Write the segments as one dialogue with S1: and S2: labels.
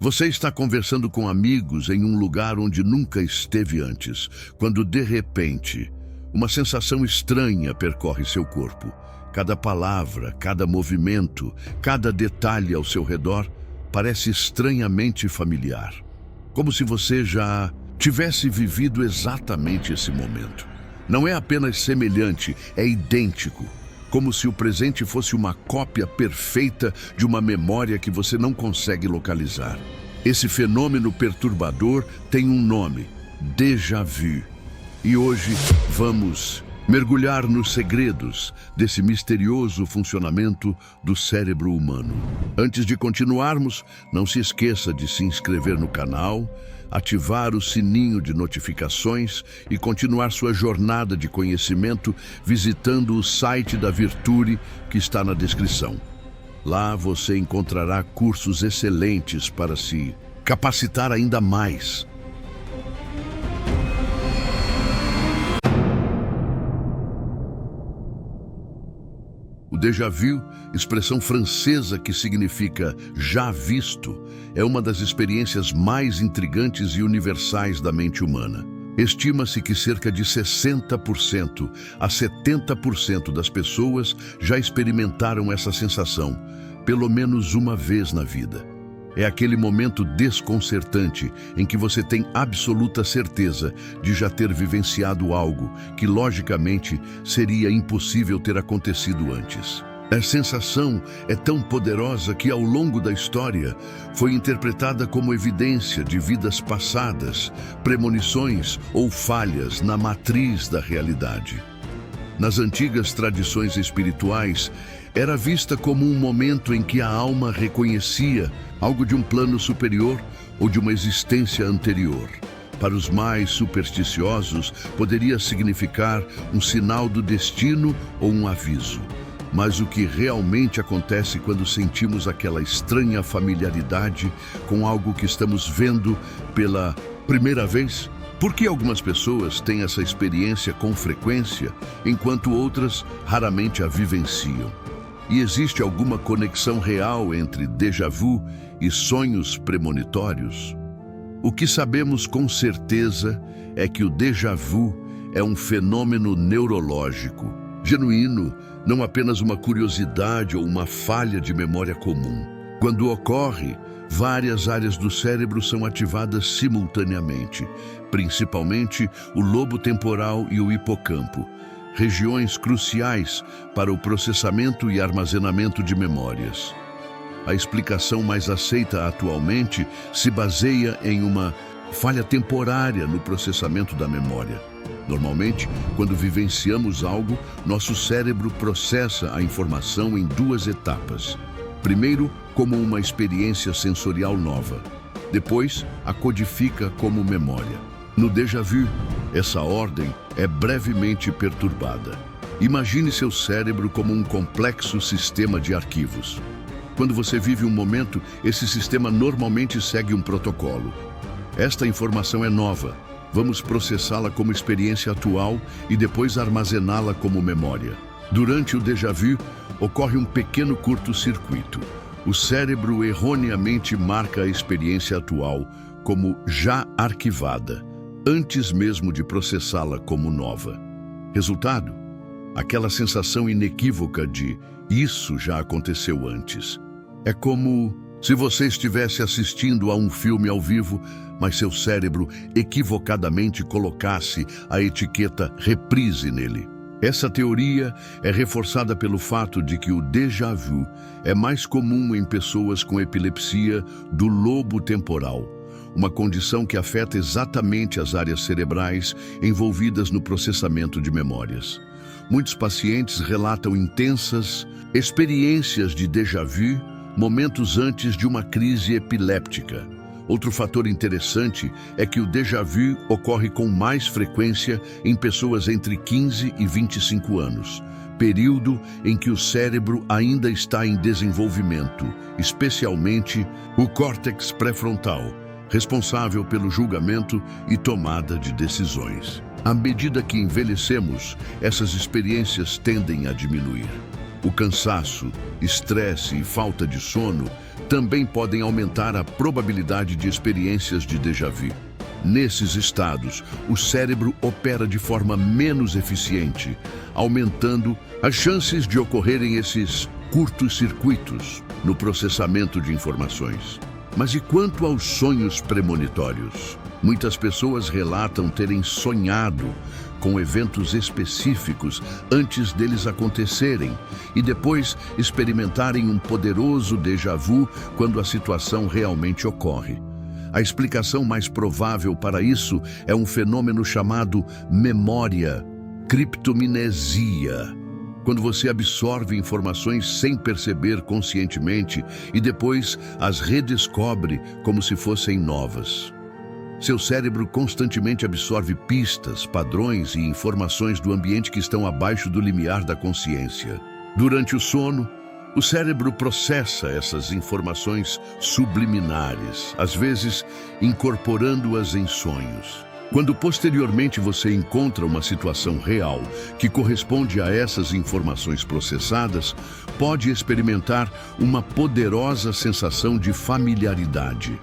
S1: Você está conversando com amigos em um lugar onde nunca esteve antes, quando de repente, uma sensação estranha percorre seu corpo. Cada palavra, cada movimento, cada detalhe ao seu redor parece estranhamente familiar. Como se você já tivesse vivido exatamente esse momento. Não é apenas semelhante, é idêntico. Como se o presente fosse uma cópia perfeita de uma memória que você não consegue localizar. Esse fenômeno perturbador tem um nome: déjà vu. E hoje vamos mergulhar nos segredos desse misterioso funcionamento do cérebro humano. Antes de continuarmos, não se esqueça de se inscrever no canal, ativar o sininho de notificações e continuar sua jornada de conhecimento visitando o site da Virturi que está na descrição. Lá você encontrará cursos excelentes para se capacitar ainda mais. O déjà vu, expressão francesa que significa já visto, é uma das experiências mais intrigantes e universais da mente humana. Estima-se que cerca de 60% a 70% das pessoas já experimentaram essa sensação, pelo menos uma vez na vida. É aquele momento desconcertante em que você tem absoluta certeza de já ter vivenciado algo que, logicamente, seria impossível ter acontecido antes. A sensação é tão poderosa que, ao longo da história, foi interpretada como evidência de vidas passadas, premonições ou falhas na matriz da realidade. Nas antigas tradições espirituais, era vista como um momento em que a alma reconhecia algo de um plano superior ou de uma existência anterior. Para os mais supersticiosos, poderia significar um sinal do destino ou um aviso. Mas o que realmente acontece quando sentimos aquela estranha familiaridade com algo que estamos vendo pela primeira vez? Por que algumas pessoas têm essa experiência com frequência, enquanto outras raramente a vivenciam? E existe alguma conexão real entre déjà vu e sonhos premonitórios? O que sabemos com certeza é que o déjà vu é um fenômeno neurológico, genuíno, não apenas uma curiosidade ou uma falha de memória comum. Quando ocorre, várias áreas do cérebro são ativadas simultaneamente, principalmente o lobo temporal e o hipocampo, regiões cruciais para o processamento e armazenamento de memórias. A explicação mais aceita atualmente se baseia em uma falha temporária no processamento da memória. Normalmente, quando vivenciamos algo, nosso cérebro processa a informação em duas etapas. Primeiro, como uma experiência sensorial nova. Depois, a codifica como memória. No déjà vu, essa ordem é brevemente perturbada. Imagine seu cérebro como um complexo sistema de arquivos. Quando você vive um momento, esse sistema normalmente segue um protocolo. Esta informação é nova. Vamos processá-la como experiência atual e depois armazená-la como memória. Durante o déjà vu, ocorre um pequeno curto-circuito. O cérebro erroneamente marca a experiência atual como já arquivada, antes mesmo de processá-la como nova. Resultado? Aquela sensação inequívoca de isso já aconteceu antes. É como se você estivesse assistindo a um filme ao vivo, mas seu cérebro equivocadamente colocasse a etiqueta reprise nele. Essa teoria é reforçada pelo fato de que o déjà vu é mais comum em pessoas com epilepsia do lobo temporal, uma condição que afeta exatamente as áreas cerebrais envolvidas no processamento de memórias. Muitos pacientes relatam intensas experiências de déjà vu momentos antes de uma crise epiléptica. Outro fator interessante é que o déjà vu ocorre com mais frequência em pessoas entre 15 e 25 anos, período em que o cérebro ainda está em desenvolvimento, especialmente o córtex pré-frontal, responsável pelo julgamento e tomada de decisões. À medida que envelhecemos, essas experiências tendem a diminuir. O cansaço, estresse e falta de sono também podem aumentar a probabilidade de experiências de déjà vu. Nesses estados, o cérebro opera de forma menos eficiente, aumentando as chances de ocorrerem esses curtos-circuitos no processamento de informações. Mas e quanto aos sonhos premonitórios? Muitas pessoas relatam terem sonhado com eventos específicos antes deles acontecerem e depois experimentarem um poderoso déjà vu quando a situação realmente ocorre. A explicação mais provável para isso é um fenômeno chamado memória, criptomnesia, quando você absorve informações sem perceber conscientemente e depois as redescobre como se fossem novas. Seu cérebro constantemente absorve pistas, padrões e informações do ambiente que estão abaixo do limiar da consciência. Durante o sono, o cérebro processa essas informações subliminares, às vezes incorporando-as em sonhos. Quando posteriormente você encontra uma situação real que corresponde a essas informações processadas, pode experimentar uma poderosa sensação de familiaridade.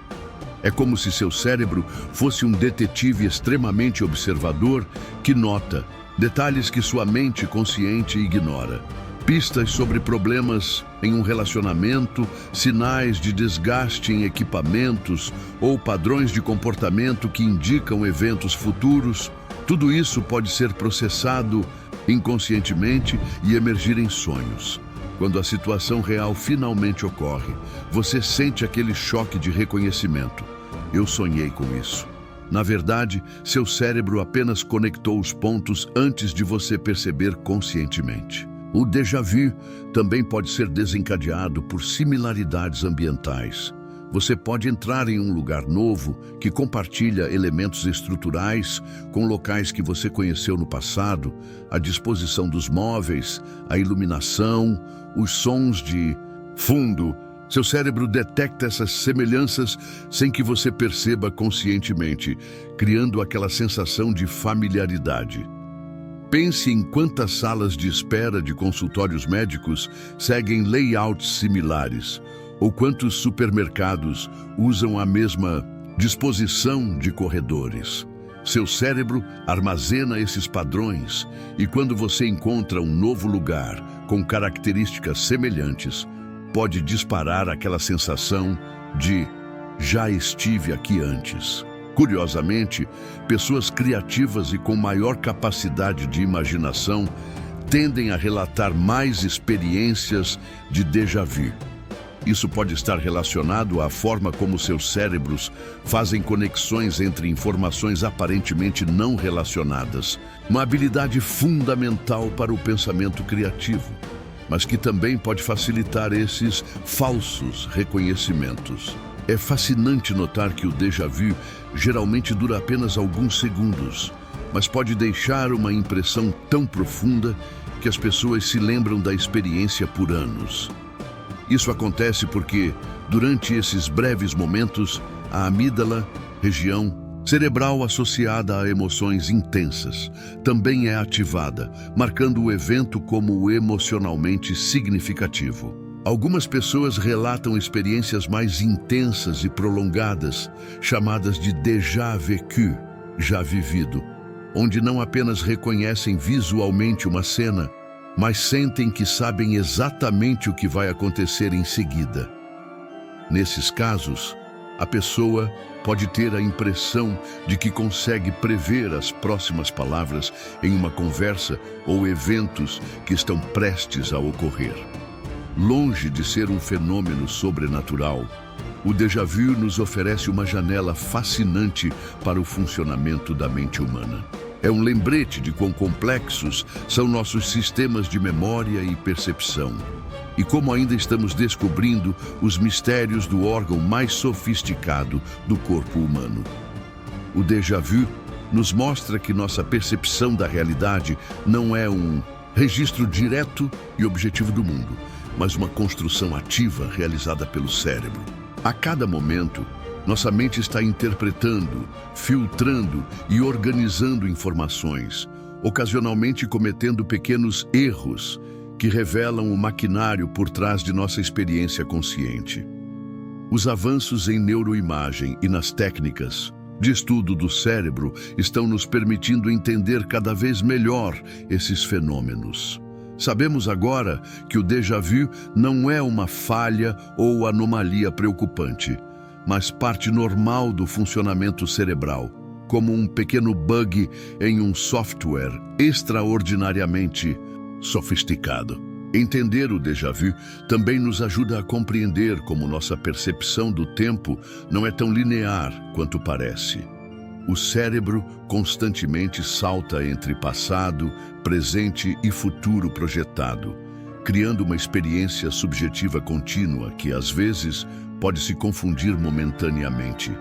S1: É como se seu cérebro fosse um detetive extremamente observador que nota detalhes que sua mente consciente ignora. Pistas sobre problemas em um relacionamento, sinais de desgaste em equipamentos ou padrões de comportamento que indicam eventos futuros. Tudo isso pode ser processado inconscientemente e emergir em sonhos. Quando a situação real finalmente ocorre, você sente aquele choque de reconhecimento. Eu sonhei com isso. Na verdade, seu cérebro apenas conectou os pontos antes de você perceber conscientemente. O déjà vu também pode ser desencadeado por similaridades ambientais. Você pode entrar em um lugar novo que compartilha elementos estruturais com locais que você conheceu no passado, a disposição dos móveis, a iluminação, os sons de fundo. Seu cérebro detecta essas semelhanças sem que você perceba conscientemente, criando aquela sensação de familiaridade. Pense em quantas salas de espera de consultórios médicos seguem layouts similares, ou quantos supermercados usam a mesma disposição de corredores. Seu cérebro armazena esses padrões e quando você encontra um novo lugar com características semelhantes, pode disparar aquela sensação de já estive aqui antes. Curiosamente, pessoas criativas e com maior capacidade de imaginação tendem a relatar mais experiências de déjà vu. Isso pode estar relacionado à forma como seus cérebros fazem conexões entre informações aparentemente não relacionadas, uma habilidade fundamental para o pensamento criativo, mas que também pode facilitar esses falsos reconhecimentos. É fascinante notar que o déjà vu geralmente dura apenas alguns segundos, mas pode deixar uma impressão tão profunda que as pessoas se lembram da experiência por anos. Isso acontece porque, durante esses breves momentos, a amígdala, região cerebral associada a emoções intensas, também é ativada, marcando o evento como emocionalmente significativo. Algumas pessoas relatam experiências mais intensas e prolongadas, chamadas de déjà vécu, já vivido, onde não apenas reconhecem visualmente uma cena, mas sentem que sabem exatamente o que vai acontecer em seguida. Nesses casos, a pessoa pode ter a impressão de que consegue prever as próximas palavras em uma conversa ou eventos que estão prestes a ocorrer. Longe de ser um fenômeno sobrenatural, o déjà vu nos oferece uma janela fascinante para o funcionamento da mente humana. É um lembrete de quão complexos são nossos sistemas de memória e percepção, e como ainda estamos descobrindo os mistérios do órgão mais sofisticado do corpo humano. O déjà vu nos mostra que nossa percepção da realidade não é um registro direto e objetivo do mundo, mas uma construção ativa realizada pelo cérebro. A cada momento, nossa mente está interpretando, filtrando e organizando informações, ocasionalmente cometendo pequenos erros que revelam o maquinário por trás de nossa experiência consciente. Os avanços em neuroimagem e nas técnicas de estudo do cérebro estão nos permitindo entender cada vez melhor esses fenômenos. Sabemos agora que o déjà vu não é uma falha ou anomalia preocupante, mas parte normal do funcionamento cerebral, como um pequeno bug em um software extraordinariamente sofisticado. Entender o déjà vu também nos ajuda a compreender como nossa percepção do tempo não é tão linear quanto parece. O cérebro constantemente salta entre passado, presente e futuro projetado, criando uma experiência subjetiva contínua que, às vezes, pode se confundir momentaneamente.